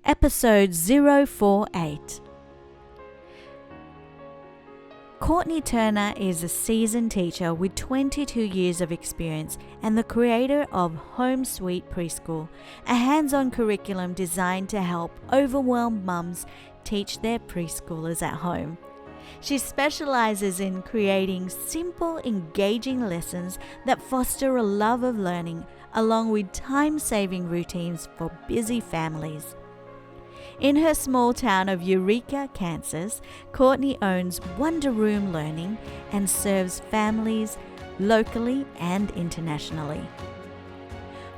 episode 048. Courtney Turner is a seasoned teacher with 22 years of experience and the creator of Home Sweet Preschool, a hands-on curriculum designed to help overwhelmed mums teach their preschoolers at home. She specializes in creating simple, engaging lessons that foster a love of learning, along with time-saving routines for busy families. In her small town of Eureka, Kansas, Courtney owns Wonder Room Learning and serves families locally and internationally.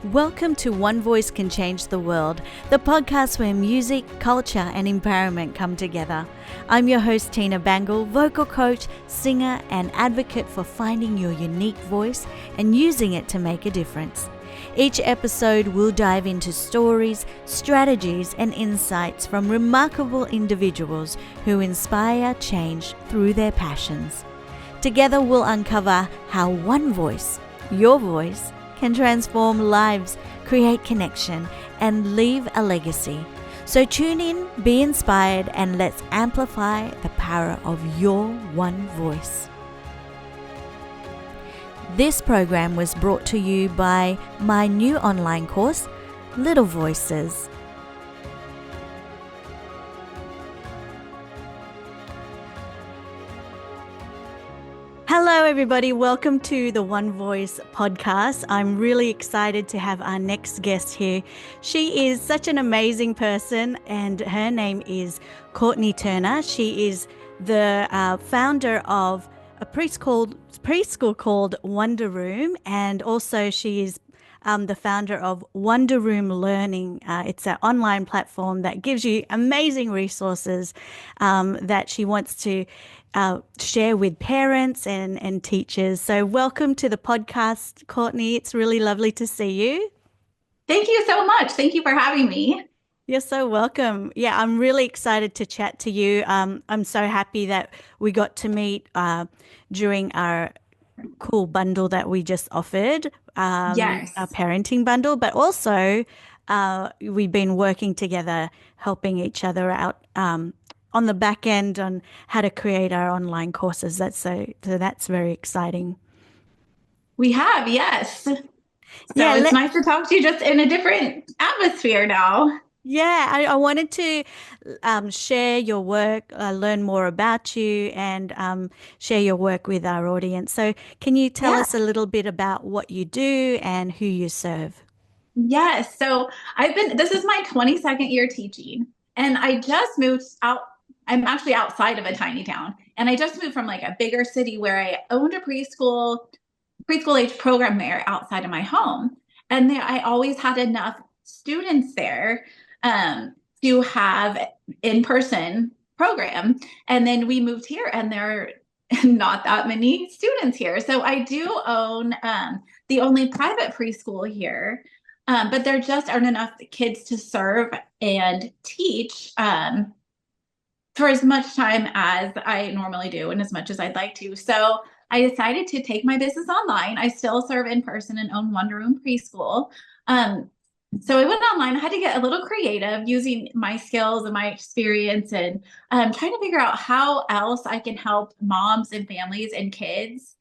Welcome to One Voice Can Change the World, the podcast where music, culture, and empowerment come together. I'm your host, Tina Bangle, vocal coach, singer, and advocate for finding your unique voice and using it to make a difference. Each episode will dive into stories, strategies, and insights from remarkable individuals who inspire change through their passions. Together we'll uncover how one voice, your voice, can transform lives, create connection, and leave a legacy. So tune in, be inspired, and let's amplify the power of your one voice. This program was brought to you by my new online course, Little Voices. Hello, everybody. Welcome to the One Voice podcast. I'm really excited to have our next guest here. She is such an amazing person, and her name is Courtney Turner. She is the founder of a preschool called Wonder Room, and also she is the founder of Wonder Room Learning. It's an online platform that gives you amazing resources that she wants to share with parents and teachers. So welcome to the podcast, Courtney. It's really lovely to see you. Thank you so much. Thank you for having me. You're so welcome. Yeah, I'm really excited to chat to you. I'm so happy that we got to meet during our cool bundle that we just offered, Yes. our parenting bundle, but also we've been working together, helping each other out on the back end on how to create our online courses. So that's very exciting. We have, yes. So Yeah, it's nice to talk to you just in a different atmosphere now. Yeah, I wanted to share your work, learn more about you, and share your work with our audience. So, can you tell Yeah. us a little bit about what you do and who you serve? Yes. So this is my 22nd year teaching, and I just moved out. I'm actually outside of a tiny town, and I just moved from like a bigger city where I owned a preschool age program there outside of my home. And there, I always had enough students there to have in-person program. And then we moved here, and there are not that many students here. So I do own the only private preschool here, but there just aren't enough kids to serve and teach for as much time as I normally do and as much as I'd like to. So I decided to take my business online. I still serve in person and own Wonder Room Preschool. So I went online. I had to get a little creative using my skills and my experience, and trying to figure out how else I can help moms and families and kids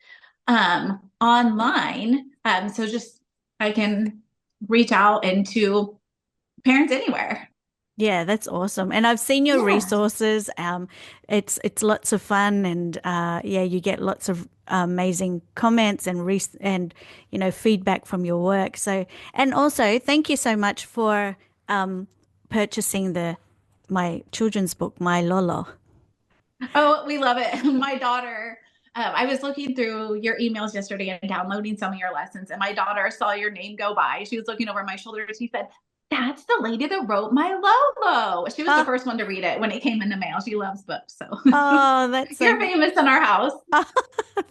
online. So just I can reach out into parents anywhere. Yeah, that's awesome. And I've seen your Yeah. resources. It's lots of fun, and yeah, you get lots of amazing comments and feedback from your work. So, and also thank you so much for purchasing my children's book, My Lolo. Oh, we love it. My daughter, I was looking through your emails yesterday and downloading some of your lessons, and my daughter saw your name go by. She was looking over my shoulder. She said, "That's the lady that wrote My Lolo." She was the first one to read it when it came in the mail. She loves books. So Oh, that's so you're famous in our house.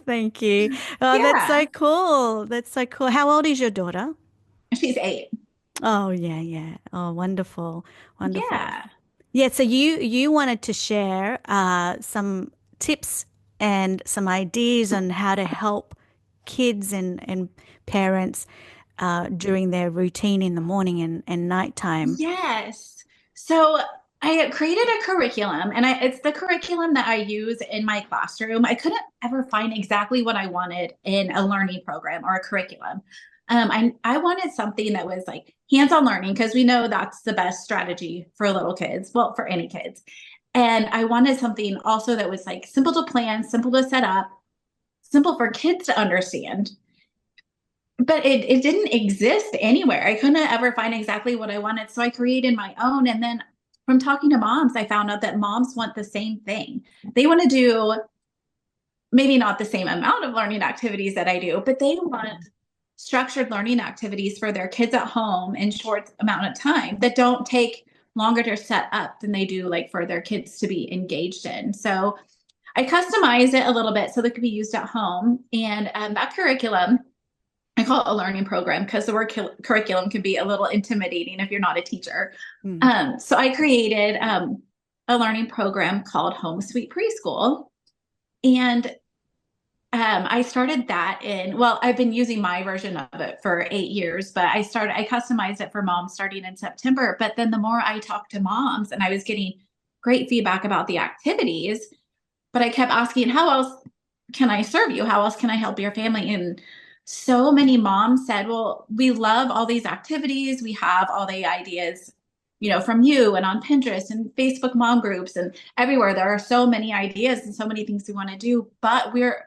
thank you. Oh, that's Yeah. so cool. That's so cool. How old is your daughter? She's 8. Oh, yeah, yeah. Oh, wonderful. Wonderful. Yeah. Yeah, so you wanted to share some tips and some ideas on how to help kids and parents during their routine in the morning and nighttime. Yes. So I created a curriculum, and it's the curriculum that I use in my classroom. I couldn't ever find exactly what I wanted in a learning program or a curriculum. I wanted something that was like hands-on learning because we know that's the best strategy for little kids, well, for any kids. And I wanted something also that was like simple to plan, simple to set up, simple for kids to understand. But it didn't exist anywhere. I couldn't ever find exactly what I wanted. So I created my own. And then from talking to moms, I found out that moms want the same thing. They want to do maybe not the same amount of learning activities that I do, but they want structured learning activities for their kids at home in short amount of time that don't take longer to set up than they do like for their kids to be engaged in. So I customized it a little bit so that it could be used at home. And that curriculum, I call it a learning program because the word curriculum can be a little intimidating if you're not a teacher. Mm. So I created a learning program called Home Sweet Preschool. And I started that well, I've been using my version of it for 8 years, but I customized it for moms starting in September. But then the more I talked to moms and I was getting great feedback about the activities, but I kept asking, how else can I serve you? How else can I help your family? And so many moms said, well, we love all these activities. We have all the ideas, from you and on Pinterest and Facebook mom groups and everywhere. There are so many ideas and so many things we want to do, but we're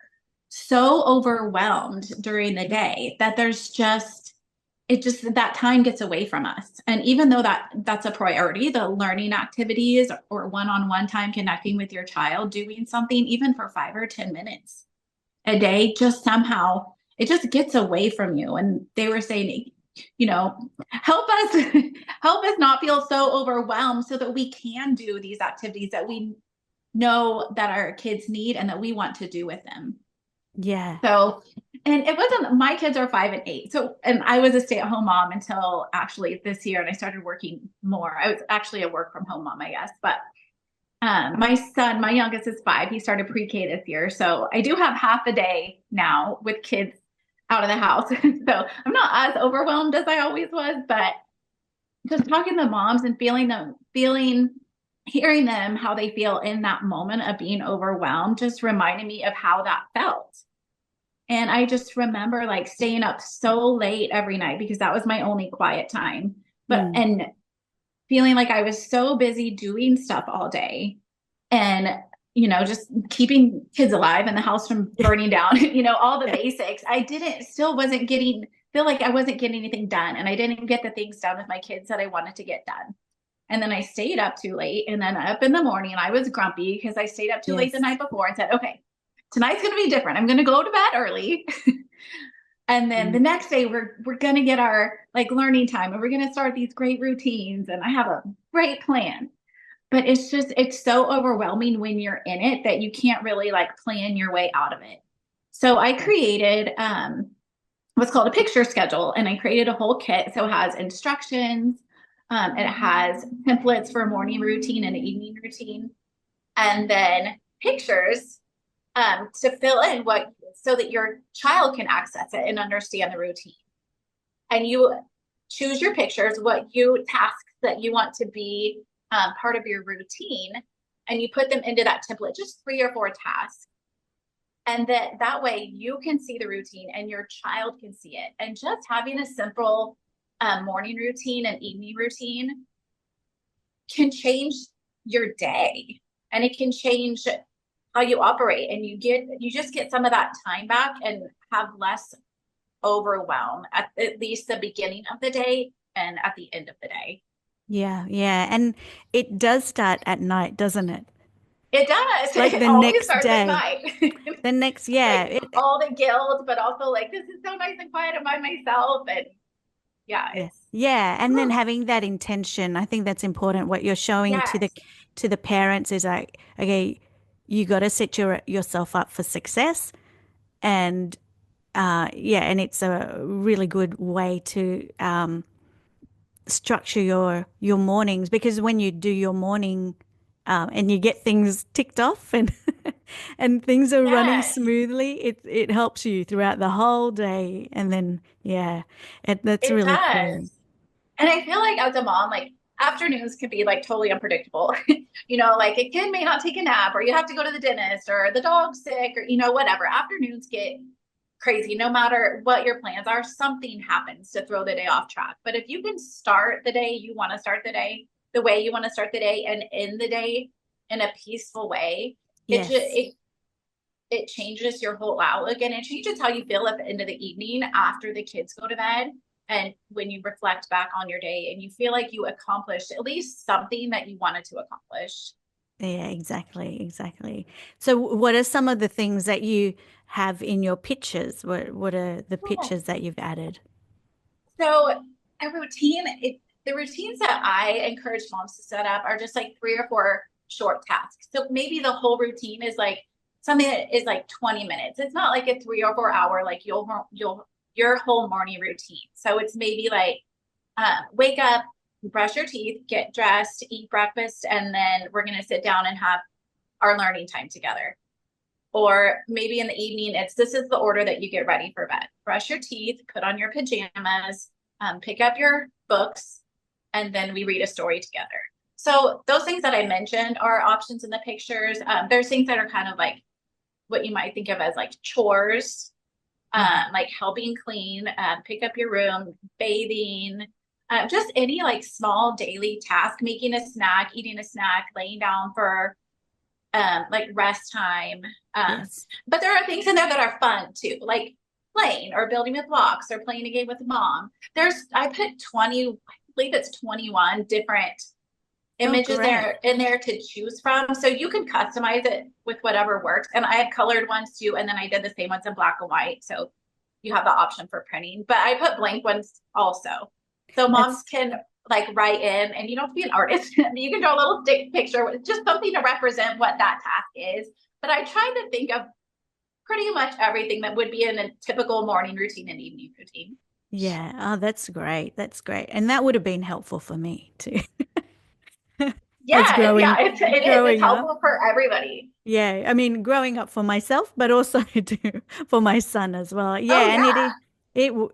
so overwhelmed during the day that that time gets away from us. And even though that's a priority, the learning activities or one-on-one time connecting with your child, doing something even for 5 or 10 minutes a day, just somehow it just gets away from you. And they were saying, help us help us not feel so overwhelmed so that we can do these activities that we know that our kids need and that we want to do with them. Yeah. So, and it wasn't, my kids are 5 and 8. So, and I was a stay-at-home mom until actually this year, and I started working more. I was actually a work from home mom, I guess. But my son, my youngest is 5. He started pre-K this year. So I do have half a day now with kids out of the house. So I'm not as overwhelmed as I always was, but just talking to moms and hearing them, how they feel in that moment of being overwhelmed, just reminded me of how that felt. And I just remember like staying up so late every night because that was my only quiet time. Mm. And feeling like I was so busy doing stuff all day and, just keeping kids alive and the house from burning down, all the basics. Still wasn't feel like I wasn't getting anything done. And I didn't get the things done with my kids that I wanted to get done. And then I stayed up too late, and then up in the morning and I was grumpy because I stayed up too late the Yes. night before and said, okay, tonight's going to be different. I'm going to go to bed early. And then the Mm. next day we're going to get our like learning time and we're going to start these great routines. And I have a great plan, but it's so overwhelming when you're in it that you can't really like plan your way out of it. So I created, what's called a picture schedule, and I created a whole kit. So it has instructions. It has templates for a morning routine and an evening routine, and then pictures to fill in so that your child can access it and understand the routine. And you choose your pictures, tasks that you want to be part of your routine, and you put them into that template, just 3 or 4 tasks. And that way you can see the routine and your child can see it. And just having a simple morning routine and evening routine can change your day, and it can change how you operate, and you just get some of that time back and have less overwhelm at least the beginning of the day and at the end of the day. Yeah. Yeah. And it does start at night, doesn't it? It It's does. like It the always next starts at day. night. The next, yeah. Like all the guilt, but also like this is so nice and quiet by myself. And yeah, Yeah. Yeah. And then having that intention, I think that's important. What you're showing to yes, the parents is like, okay, you got to set yourself up for success. And yeah, and it's a really good way to structure your mornings, because when you do your morning and you get things ticked off and and things are running yes, smoothly, it helps you throughout the whole day. And then yeah, that's it really does. cool. And I feel like as a mom, like afternoons can be like totally unpredictable. Like a kid may not take a nap, or you have to go to the dentist, or the dog's sick, or whatever. Afternoons get crazy. No matter what your plans are, something happens to throw the day off track. But if you can start the day you want to start the day, the way you want to start the day, and end the day in a peaceful way, it just Yes. it changes your whole outlook, and it changes how you feel at the end of the evening after the kids go to bed. And when you reflect back on your day and you feel like you accomplished at least something that you wanted to accomplish. Yeah, exactly, exactly. So what are some of the things that you have in your pictures? What are the pictures that you've added? So a routine, the routines that I encourage moms to set up are just like 3 or 4 short tasks. So maybe the whole routine is like something that is like 20 minutes. It's not like a 3 or 4 hour, like you'll your whole morning routine. So it's maybe like wake up, brush your teeth, get dressed, eat breakfast, and then we're going to sit down and have our learning time together. Or maybe in the evening, this is the order that you get ready for bed. Brush your teeth, put on your pajamas, pick up your books, and then we read a story together. So those things that I mentioned are options in the pictures. There's things that are kind of like what you might think of as like chores, like helping clean, pick up your room, bathing, just any like small daily task, making a snack, eating a snack, laying down for like rest time. Yes. But there are things in there that are fun too, like playing or building with blocks or playing a game with mom. I put 20, I believe it's 21 different Oh, images great. there in there to choose from. So you can customize it with whatever works. And I have colored ones too. And then I did the same ones in black and white. So you have the option for printing, but I put blank ones also. So moms That's can like write in, and you don't have to be an artist. You can draw a little stick picture, just something to represent what that task is. But I try to think of pretty much everything that would be in a typical morning routine and evening routine. yeah. Oh, that's great. That's great. And that would have been helpful for me too. As Yeah, yeah, it is. It's growing up. helpful for everybody. Yeah, I mean, growing up for myself, but also for my son as well. Oh Yeah, and yeah,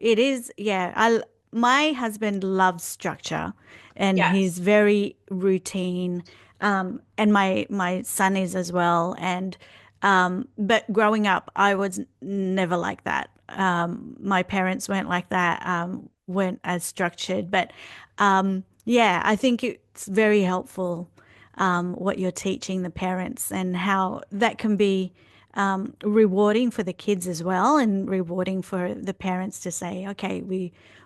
it is. Yeah, my husband loves structure, and he's yes, very routine. And my son is as well. And but growing up, I was never like that. My parents weren't like that. Weren't as structured. But yeah, I think it's very helpful what you're teaching the parents and how that can be rewarding for the kids as well, and rewarding for the parents to say, okay,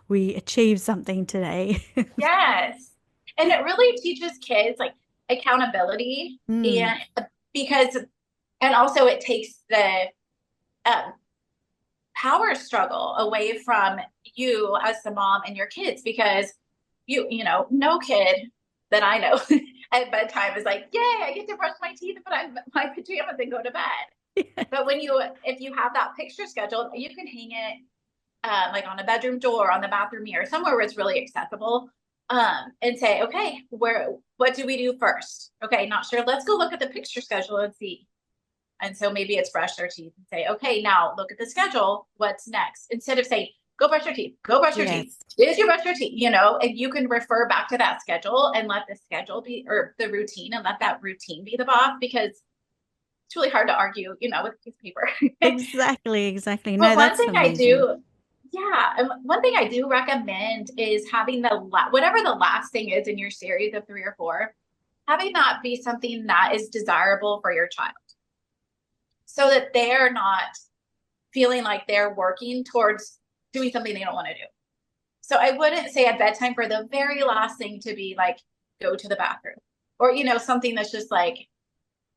we achieved something today. yes, and it really teaches kids like accountability, Mm, and because and also it takes the um, power struggle away from you as the mom and your kids, because no kid that I know at bedtime is like, yay, I get to brush my teeth and put on my pajamas and go to bed. But if you have that picture schedule, you can hang it like on a bedroom door, on the bathroom mirror, somewhere where it's really accessible. And say, okay, what do we do first? Okay, not sure. Let's go look at the picture schedule and see. And so maybe it's brush their teeth and say, okay, now look at the schedule. What's next? Instead of saying, go brush your teeth, go brush your teeth. yes. Did you brush your teeth? And you can refer back to that schedule and let the schedule be, or the routine, and let that routine be the boss, because it's really hard to argue, with a piece of paper. Exactly, exactly. But No, that's amazing. one thing I do recommend is having whatever the last thing is in your series of 3 or 4, having that be something that is desirable for your child, so that they're not feeling like they're working towards doing something they don't want to do. So I wouldn't say at bedtime for the very last thing to be like, go to the bathroom, or, something that's just like,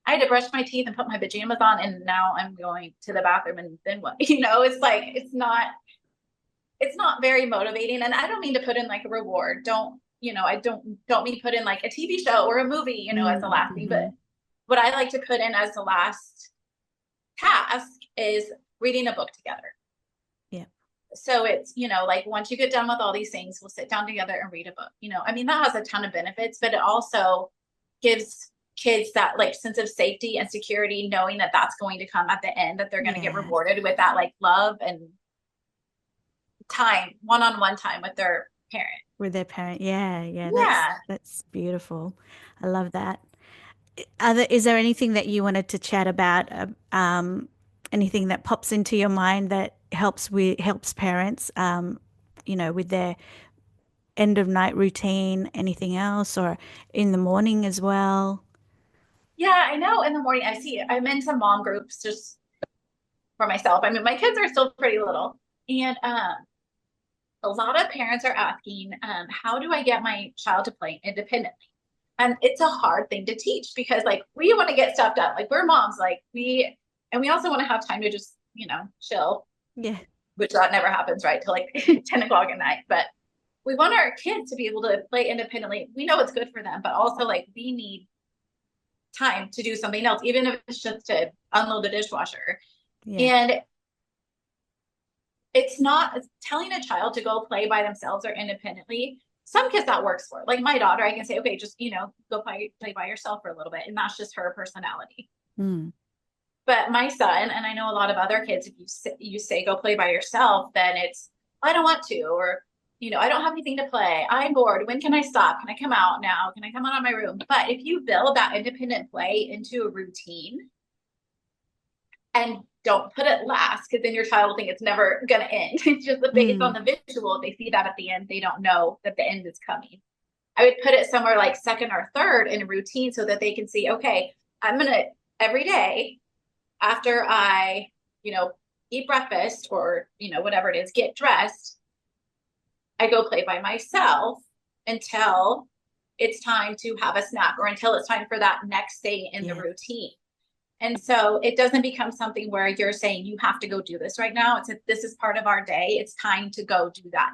I had to brush my teeth and put my pajamas on, and now I'm going to the bathroom, and then what? It's like, it's not very motivating. And I don't mean to put in like a reward. I don't mean to put in like a TV show or a movie, as the last thing. Mm-hmm. But what I like to put in as the last task is reading a book together. Yeah. So it's, like once you get done with all these things, we'll sit down together and read a book. I mean, that has a ton of benefits, but it also gives kids that like sense of safety and security, knowing that that's going to come at the end, that they're going to get Yeah. rewarded with that like love and time, one-on-one time with parent. with their parent. Yeah, yeah, Yeah. that's beautiful. I love that. Is there anything that you wanted to chat about? Anything that pops into your mind that helps parents, with their end of night routine? Anything else, or in the morning as well? Yeah, I know in the morning I'm in some mom groups just for myself. I mean, my kids are still pretty little. And a lot of parents are asking, how do I get my child to play independently? And it's a hard thing to teach because like we want to get stuff done. Like we're moms, and we also want to have time to just, chill, Yeah, which that never happens, right? Till like 10 o'clock at night. But we want our kids to be able to play independently. We know it's good for them, but also like we need time to do something else, even if it's just to unload the dishwasher. yeah, And it's not telling a child to go play by themselves or independently. Some kids that works for. Like my daughter, I can say, okay, just go play by yourself for a little bit, and that's just her personality. mm, But my son, and I know a lot of other kids, if you say go play by yourself, then it's I don't want to, or I don't have anything to play. I'm bored. When can I stop? Can I come out now? Can I come out of my room? But if you build that independent play into a routine, and don't put it last, because then your child will think it's never going to end. It's just based on mm, the visual. If they see that at the end, they don't know that the end is coming. I would put it somewhere like second or third in a routine so that they can see, okay, I'm going to every day after I, eat breakfast or, whatever it is, get dressed, I go play by myself until it's time to have a snack or until it's time for that next thing in the yeah. routine. And so it doesn't become something where you're saying you have to go do this right now. This is part of our day. It's time to go do that.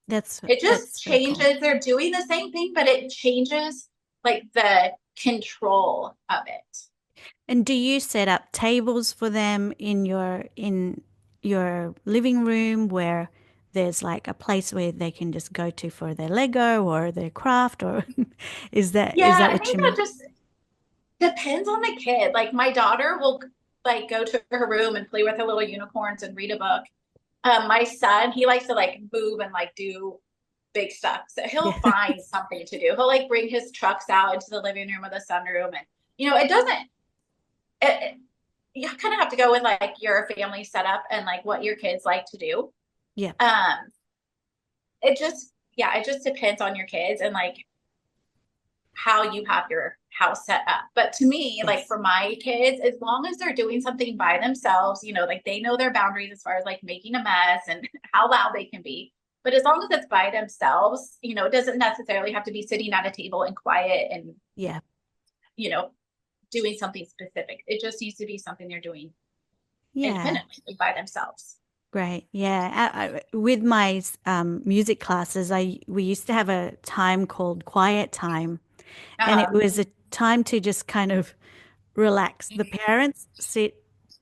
That's It just that's so cool. changes. They're doing the same thing, but it changes like the control of it. And do you set up tables for them in your living room where there's like a place where they can just go to for their Lego or their craft, or is that Yeah, I what think you that mean? just depends on the kid. Like my daughter will like go to her room and play with her little unicorns and read a book. My son, he likes to like move and like do big stuff. So Yeah. he'll find something to do. He'll like bring his trucks out into the living room or the sunroom. And, it doesn't, you kind of have to go with like your family setup and like what your kids like to do. Yeah. Um, it just depends on your kids and like how you have your house set up. But to me, like Yes. for my kids, as long as they're doing something by themselves, like they know their boundaries as far as like making a mess and how loud they can be. But as long as it's by themselves, it doesn't necessarily have to be sitting at a table and quiet and, Yeah. you know, doing something specific. It just needs to be something they're doing Yeah. independently like by themselves. Great. Yeah. With my music classes, we used to have a time called quiet time, and it Uh-huh. was a time to just kind of relax. The parents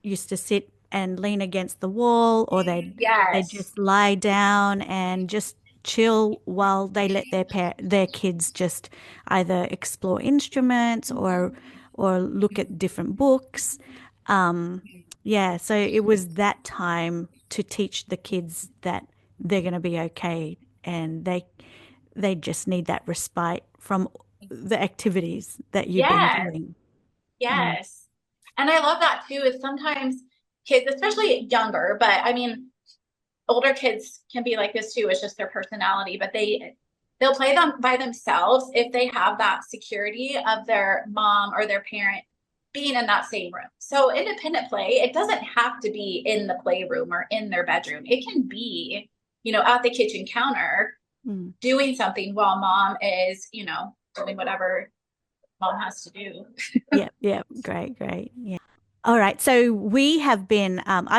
used to sit and lean against the wall, or they'd Yes. just lie down and just chill while they let their kids just either explore instruments or look at different books. Um, yeah, so it was that time to teach the kids that they're going to be okay, and they just need that respite from the activities that you've been Yes. doing. Mm. Yes. And I love that too, is sometimes kids, especially younger, but I mean, older kids can be like this too. It's just their personality, but they'll play them by themselves if they have that security of their mom or their parent being in that same room. So independent play, it doesn't have to be in the playroom or in their bedroom. It can be, at the kitchen counter Mm. doing something while mom is, doing whatever mom has to do. Yeah, yeah, great, great. Yeah. All right. So I've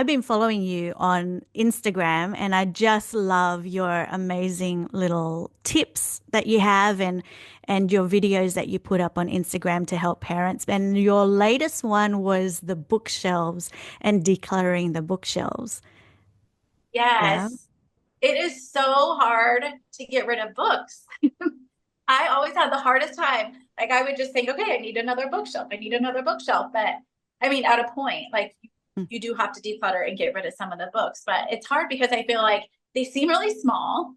been following you on Instagram, and I just love your amazing little tips that you have, and your videos that you put up on Instagram to help parents. And your latest one was the bookshelves and decluttering the bookshelves. Yeah. Yes. It is so hard to get rid of books. I always had the hardest time. Like I would just think, okay, I need another bookshelf. I need another bookshelf. But I mean, at a point, like Mm. you do have to declutter and get rid of some of the books. But it's hard because I feel like they seem really small.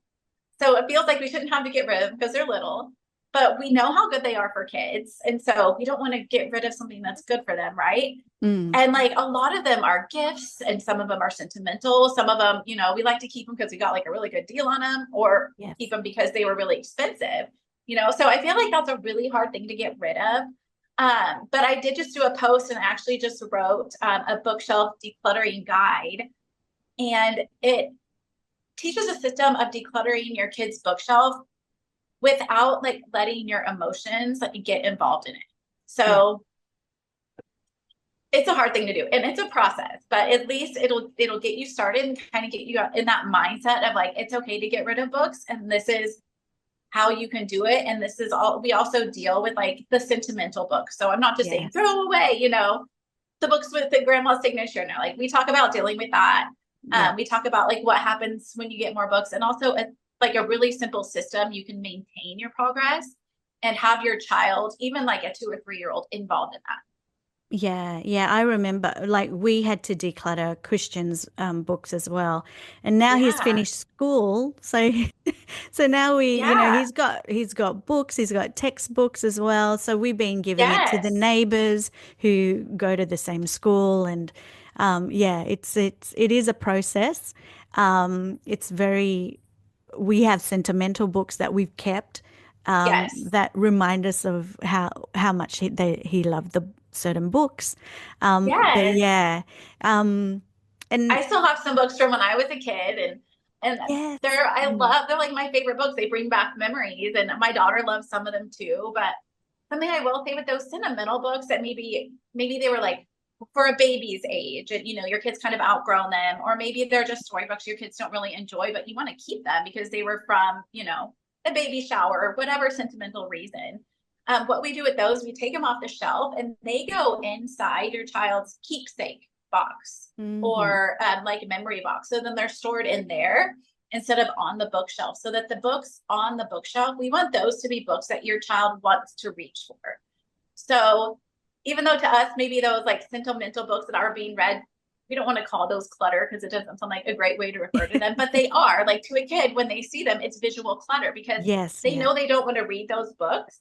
So it feels like we shouldn't have to get rid of them because they're little, but we know how good they are for kids. And so we don't want to get rid of something that's good for them, right? Mm. And like a lot of them are gifts and some of them are sentimental. Some of them, we like to keep them because we got like a really good deal on them or keep Yes. them because they were really expensive, So I feel like that's a really hard thing to get rid of. But I did just do a post and actually just wrote a bookshelf decluttering guide. And it teaches a system of decluttering your kids' bookshelf without like letting your emotions like get involved in it. Yeah. So it's a hard thing to do and it's a process, but at least it'll get you started and kind of get you in that mindset of like it's okay to get rid of books and this is how you can do it. And this is all we also deal with like the sentimental books. So I'm not just saying Yes. throw away, the books with the grandma's signature. No, like we talk about dealing with that. Yeah. We talk about like what happens when you get more books and also like a really simple system you can maintain your progress and have your child, even like a 2 or 3 year old, involved in that. Yeah, yeah, I remember like we had to declutter Christian's books as well. And now he's Yeah. finished school, so so now Yeah. he's got books, he's got textbooks as well. So we've been giving it to the Yes. neighbors who go to the same school and yeah, it is a process. It's very we have sentimental books that we've kept Yes. that remind us of how much he loved the certain books. But Yes. yeah, and I still have some books from when I was a kid and yes, they're like my favorite books. They bring back memories and my daughter loves some of them too. But something I will say with those sentimental books that maybe they were like for a baby's age and your kids kind of outgrown them, or maybe they're just storybooks your kids don't really enjoy, but you want to keep them because they were from, a baby shower or whatever sentimental reason. What we do with those, we take them off the shelf and they go inside your child's keepsake box hmm or like memory box. So then they're stored in there instead of on the bookshelf. So that the books on the bookshelf, we want those to be books that your child wants to reach for. So even though to us, maybe those like sentimental books that are being read, we don't want to call those clutter because it doesn't sound like a great way to refer to them, but they are like to a kid when they see them, it's visual clutter because yes, they yeah, know they don't want to read those books.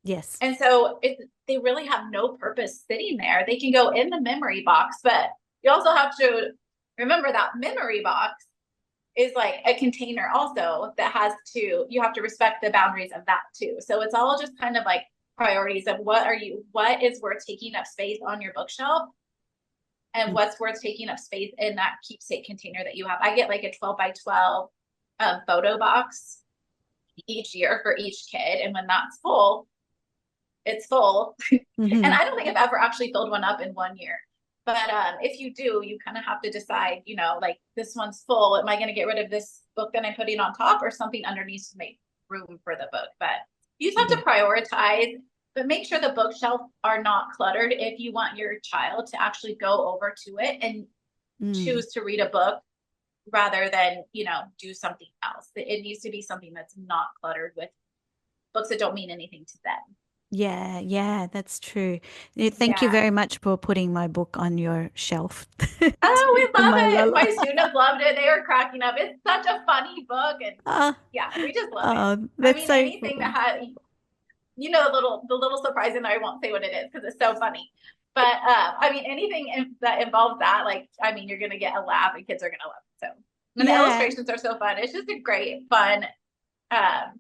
yes, And so they really have no purpose sitting there. They can go in the memory box, but you also have to remember that memory box is like a container also that you have to respect the boundaries of that too. So it's all just kind of like priorities of what is worth taking up space on your bookshelf and mm, what's worth taking up space in that keepsake container that you have. I get like a 12 by 12 photo box each year for each kid. And when that's full, it's full. And hmm I don't think I've ever actually filled one up in one year. But if you do, you kind of have to decide, like this one's full. Am I going to get rid of this book that I'm putting on top or something underneath to make room for the book? But you just have yeah, to prioritize, but make sure the bookshelf are not cluttered if you want your child to actually go over to it and mm. choose to read a book rather than, do something else. It needs to be something that's not cluttered with books that don't mean anything to them. Yeah, yeah, that's true. Yeah, thank you Yeah. very much for putting my book on your shelf Oh, we in love my it. Lala. My students loved it. They were cracking up. It's such a funny book. And Ah, yeah, we just love it. oh, I that's mean, so anything that cool. had, the little surprise, and I won't say what it is because it's so funny. But I mean, anything that involves that, like, I mean, you're going to get a laugh and kids are going to love it. So, and the Yeah, illustrations are so fun. It's just a great, fun um,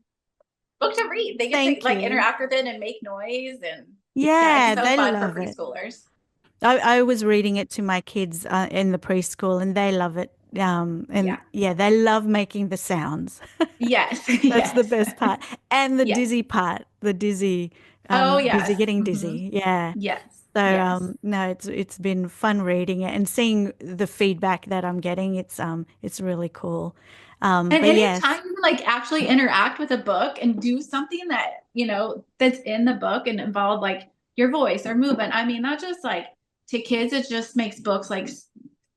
book to read. They get to thank like you. interact with it and make noise. And yeah, it's Yeah, so they fun for love it. preschoolers. I was reading it to my kids in the preschool and they love it. And Yeah. yeah, they love making the sounds. Yes. That's the Yes. best part. And the Yes. dizzy part, the dizzy, Oh, dizzy, yes. getting Hmm. dizzy. Yeah. Yes. So Yes. no, it's been fun reading it and seeing the feedback that I'm getting. It's really cool. And But yes, anytime you like actually interact with a book and do something that, that's in the book and involve like your voice or movement, I mean, that just like to kids, it just makes books like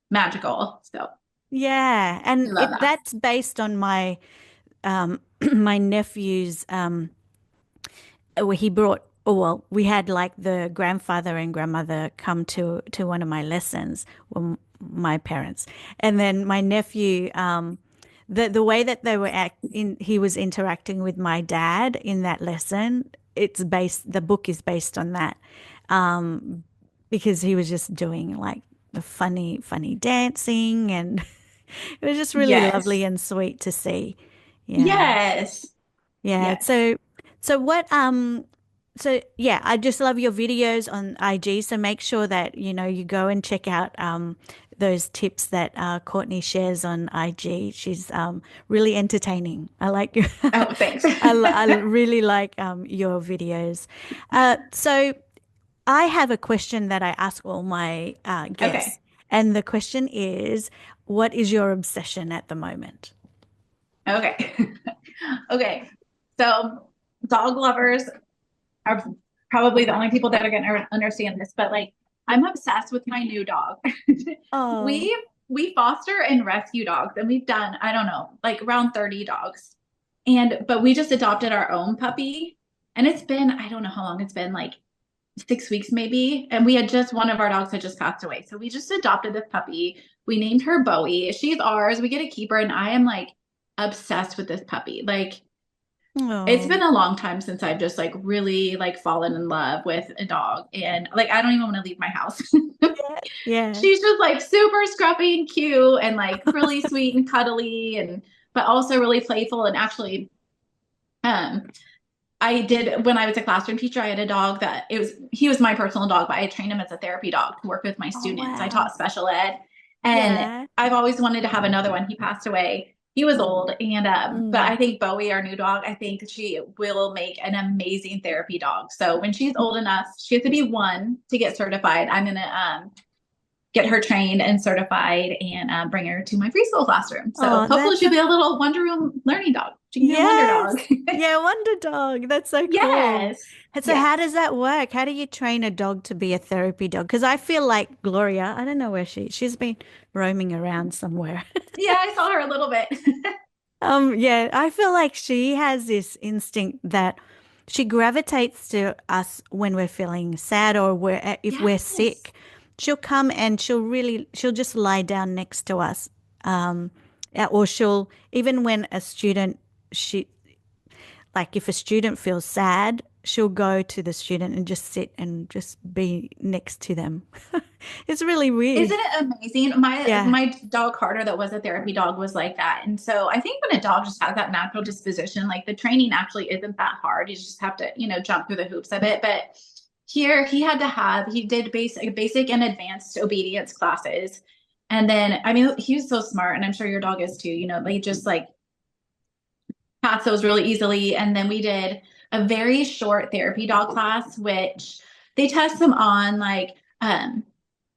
magical. So yeah, I and love it that. that's based on my my nephew's well, he brought oh well we had like the grandfather and grandmother come to one of my lessons, well, my parents, and then my nephew the way that they were he was interacting with my dad in that lesson, the book is based on that. Um, because he was just doing like the funny dancing, and it was just really lovely Yes. and sweet to see. Yeah. Yes. Yeah. Yes. So what so yeah, I just love your videos on IG. So make sure that you go and check out those tips that Courtney shares on IG. She's really entertaining. I like your Oh, thanks. I really like your videos. So I have a question that I ask all my guests, Okay. and the question is, what is your obsession at the moment? Okay. Okay. So dog lovers are probably the only people that are going to understand this, but like I'm obsessed with my new dog. Oh, We foster and rescue dogs, and we've done, I don't know, like around 30 dogs. And but we just adopted our own puppy, and it's been, I don't know how long it's been, like 6 weeks maybe. And we had just, one of our dogs had just passed away. So we just adopted this puppy. We named her Bowie. She's ours. We get to keep her, and I am like obsessed with this puppy. Like it's oh, been a long time since I've just like really like fallen in love with a dog. And like I don't even want to leave my house. yeah, yeah. She's just like super scruffy and cute and like really sweet and cuddly, and but also really playful. And actually um I did, when I was a classroom teacher, I had a dog that he was my personal dog, but I trained him as a therapy dog to work with my Oh, students. I wow. taught special ed, and Yeah. I've always wanted to have another one. He passed away. He was old, and but Mm. I think Bowie, our new dog, I think she will make an amazing therapy dog. So when she's old enough, she has to be one to get certified. I'm gonna get her trained and certified, and bring her to my preschool classroom. So Oh, hopefully that's she'll be a little Wonder Room learning dog. She can be a wonder dog. yes. Yeah, Wonder Dog. That's so cool. Yes. And so how Yes. does that work? How do you train a dog to be a therapy dog? Because I feel like Gloria, I don't know where she's been roaming around somewhere. Yeah, I saw her a little bit. Yeah, I feel like she has this instinct that she gravitates to us when we're feeling sad, or if we're Yes. sick. She'll come and she'll just lie down next to us. Or she'll, even when she, like if a student feels sad, she'll go to the student and just sit and just be next to them. It's really weird. Isn't it amazing? My Yeah. my dog Carter, that was a therapy dog, was like that. And so I think when a dog just has that natural disposition, like the training actually isn't that hard. You just have to, jump through the hoops of it. But here he did basic and advanced obedience classes. And then I mean he was so smart, and I'm sure your dog is too, they just like pass those really easily. And then we did a very short therapy dog class, which they test them on like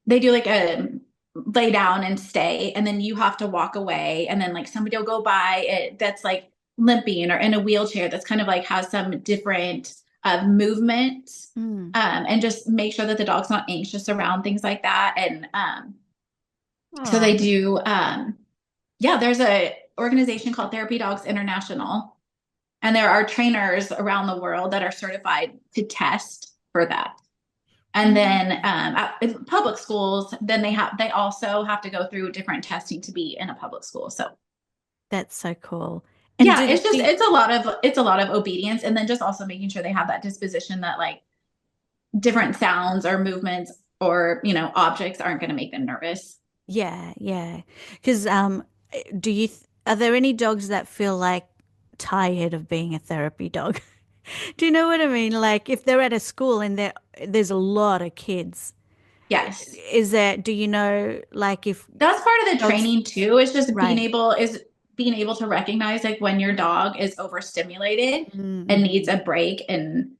they do like a lay down and stay, and then you have to walk away, and then like somebody will go by it that's like limping or in a wheelchair, that's kind of like has some different movement, Mm. and just make sure that the dog's not anxious around things like that. And so they Oh, do yeah, there's a organization called Therapy Dogs International, and there are trainers around the world that are certified to test for that. And then in public schools, then they also have to go through different testing to be in a public school. So that's so cool. And yeah, it's just do it's a lot of obedience, and then just also making sure they have that disposition that like different sounds or movements or objects aren't going to make them nervous. yeah, yeah. Because are there any dogs that feel like tired of being a therapy dog? Do you know what I mean? Like if they're at a school and there's a lot of kids, Yes. do you know, like if That's part of the dogs, training too. It's just right. being able to recognize like when your dog is overstimulated and needs Mm-hmm. a break. And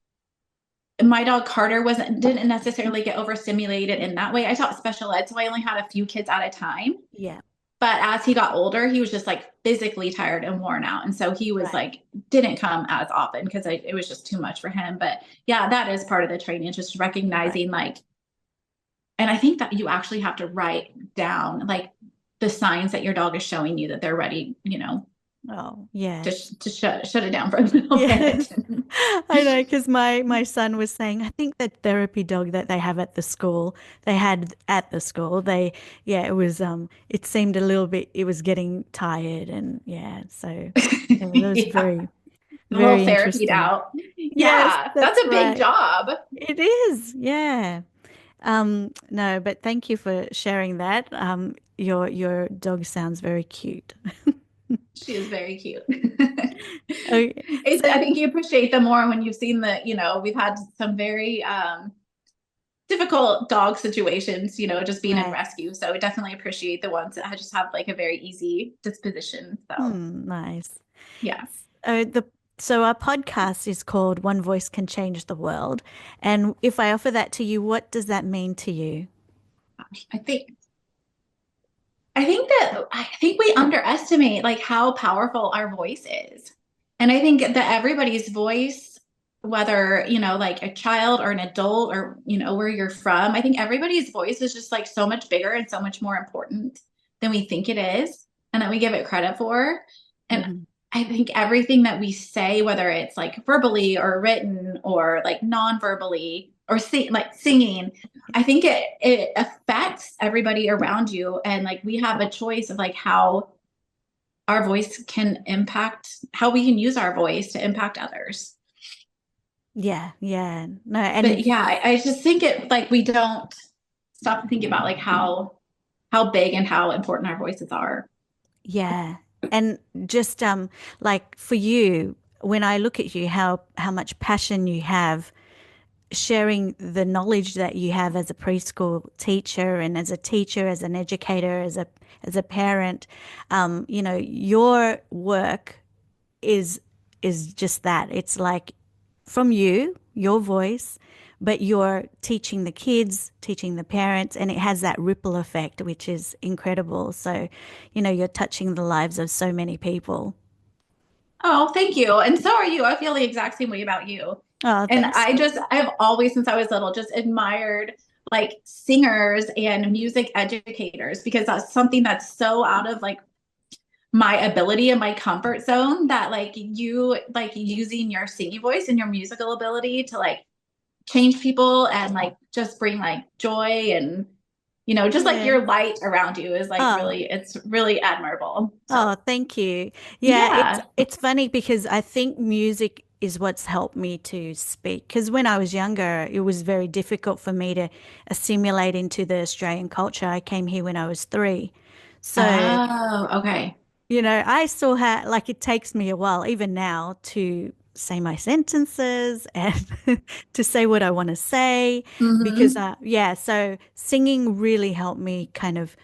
my dog Carter didn't necessarily get overstimulated in that way. I taught special ed, so I only had a few kids at a time. Yeah, But as he got older, he was just like physically tired and worn out. And so he was right, like, didn't come as often because it was just too much for him. But yeah, that is part of the training, just right. recognizing like, and I think that you actually have to write down like the signs that your dog is showing you that they're ready, Oh, yeah. to shut it down for a little Yes. bit. I know, because my son was saying, I think that therapy dog that they have at the school, they had at the school, yeah, it was, it seemed a little bit, it was getting tired, and yeah, so that was Yeah, very, a little very therapied interesting. out. Yes, Yeah, that's that's a big right. job. It is, yeah. No, but thank you for sharing that. Your dog sounds very cute. She is very cute. Okay, I so think you appreciate them more when you've seen we've had some very difficult dog situations, just being in right. rescue. So I definitely appreciate the ones that just have like a very easy disposition. So Nice. yeah, The so our podcast is called One Voice Can Change the World. And if I offer that to you, what does that mean to you? I think I think we underestimate like how powerful our voice is. And I think that everybody's voice, whether, like a child or an adult or, where you're from, I think everybody's voice is just like so much bigger and so much more important than we think it is and that we give it credit for. And Hmm. I think everything that we say, whether it's like verbally or written or like non-verbally or singing, I think it affects everybody around you. And like we have a choice of like how our voice can impact, how we can use our voice to impact others. Yeah, yeah. No, and But yeah, I just think it like we don't stop to think about like how big and how important our voices are. yeah. And just like for you, when I look at you, how much passion you have sharing the knowledge that you have as a preschool teacher and as a teacher, as an educator, as a parent, your work is is just that. It's like from you, your voice, but you're teaching the kids, teaching the parents, and it has that ripple effect, which is incredible. So, you're touching the lives of so many people. Oh, thank you. And so are you. I feel the exact same way about you. Oh, And thanks. I've always, since I was little, just admired like singers and music educators because that's something that's so out of like my ability and my comfort zone that like you like using your singing voice and your musical ability to like change people and like just bring like joy and just like Yeah. your light around you is like Oh, it's really admirable. So oh, thank you. Yeah, it's yeah. it's funny because I think music is what's helped me to speak. Because when I was younger, it was very difficult for me to assimilate into the Australian culture. I came here when I was 3. So, Oh, okay. I still have, like, it takes me a while, even now, to say my sentences and to say what I want to say. Because, Hmm. yeah, so singing really helped me kind of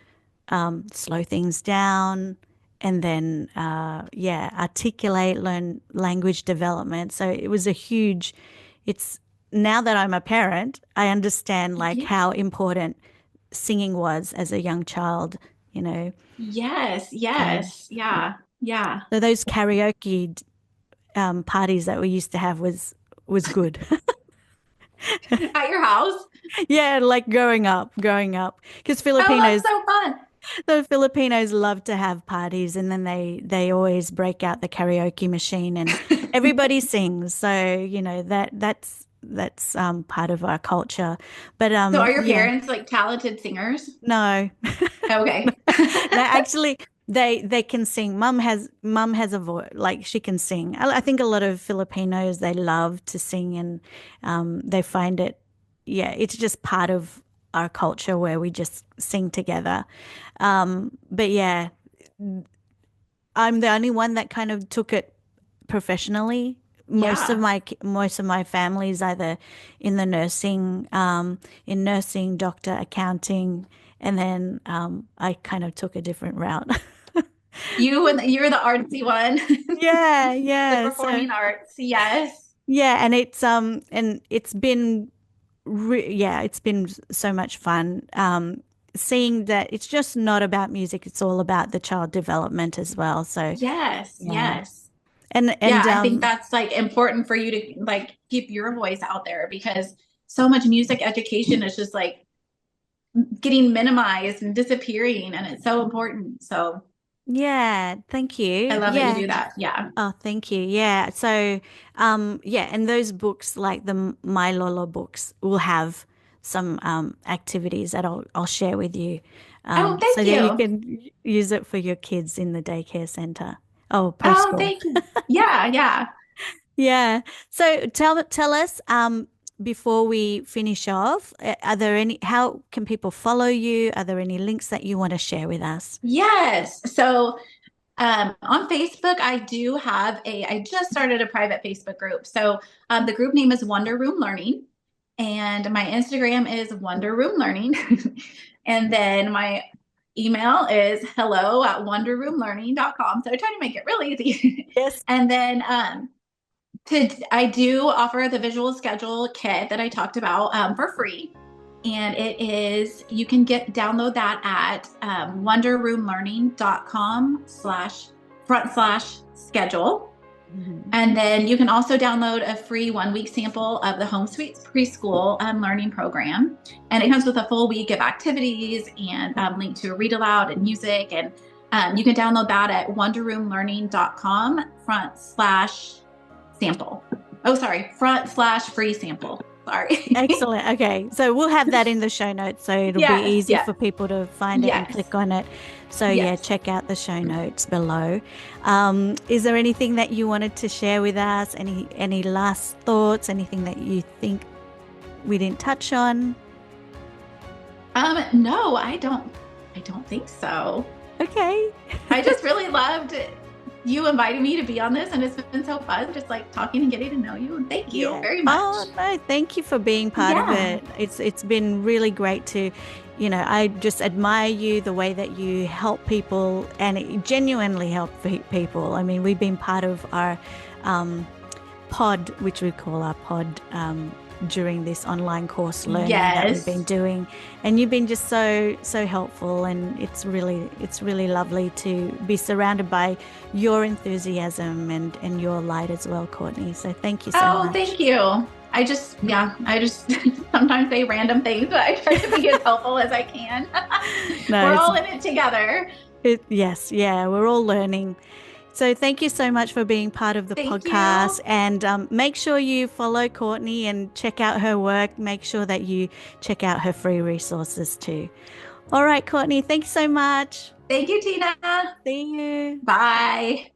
slow things down and then, yeah, articulate, learn language development. So it was it's now that I'm a parent, I understand like Yeah. how important singing was as a young child, you know. Yes, So, yes. Yeah. Yeah. so those karaoke parties that we used to have was good. At your house? Yeah, like growing up, because Oh, that's so fun. the Filipinos love to have parties, and then they always break out the karaoke machine, and everybody sings. So that's part of our culture. But So are your yeah, parents like talented singers? no, Okay. no, actually. They can sing. Mum has a voice, like she can sing. I think a lot of Filipinos, they love to sing, and they find it, yeah, it's just part of our culture where we just sing together. But yeah, I'm the only one that kind of took it professionally. Yeah. Most of my family is either in the in nursing, doctor, accounting, and then I kind of took a different route. You're the artsy one. Yeah, The yeah. So performing arts. Yes. yeah, and it's been yeah, it's been so much fun. Seeing that it's just not about music; it's all about the child development as well. So Yes. yeah, Yes. and Yeah, and I think that's like important for you to like keep your voice out there because so much music education is just like getting minimized and disappearing and it's so important. So Yeah, thank I you. love that you Yeah. do that. Yeah. Oh, thank you. Yeah. So, yeah, and those books, like the My Lolo books, will have some activities that I'll share with you, Oh, so thank that you you. can use it for your kids in the daycare center. Oh, Oh, preschool. thank you. Yeah, yeah. Yeah. So tell us, before we finish off, are there any, how can people follow you? Are there any links that you want to share with us? Yes. So on Facebook, I do have I just started a private Facebook group. So the group name is Wonder Room Learning, and my Instagram is Wonder Room Learning. And then my email is hello@wonderroomlearning.com. So I try to make it really easy. Yes. And then I do offer the visual schedule kit that I talked about for free. And it is, you can download that at wonderroomlearning.com/front/schedule. Mhm. And then you can also download a free 1 week sample of the Home Sweet Preschool learning program. And it comes with a full week of activities and link to read aloud and music. And you can download that at wonderroomlearning.com/front/sample. Oh, sorry, front/free sample. Sorry. Excellent. Okay. So we'll have that in the show notes so it'll be Yes, easy yes, for people to find it and yes, click on it. So, yeah, yes. check out the show notes below. Is there anything that you wanted to share with us? Any last thoughts? Anything that you think we didn't touch on? No, I don't think so. Okay. I just really loved you inviting me to be on this, and it's been so fun just like talking and getting to know you. And thank you Yeah. very much. Oh, no, thank you for being part of Yeah. it. It's been really great to, I just admire you, the way that you help people, and it genuinely help people. I mean, we've been part of our um, pod, which we call our pod, during this online course learning that we've been Yes. doing, and you've been just so helpful, and it's really lovely to be surrounded by your enthusiasm and your light as well, Courtney. So thank you so Oh, much. thank you. I just sometimes say random things, but I try to be as helpful as I can. No, We're it's all in it together. yes, yeah, we're all learning. So thank you so much for being part of the Thank podcast, you. and make sure you follow Courtney and check out her work. Make sure that you check out her free resources too. All right, Courtney, thank you so much. Thank you, Tina. See you. Bye.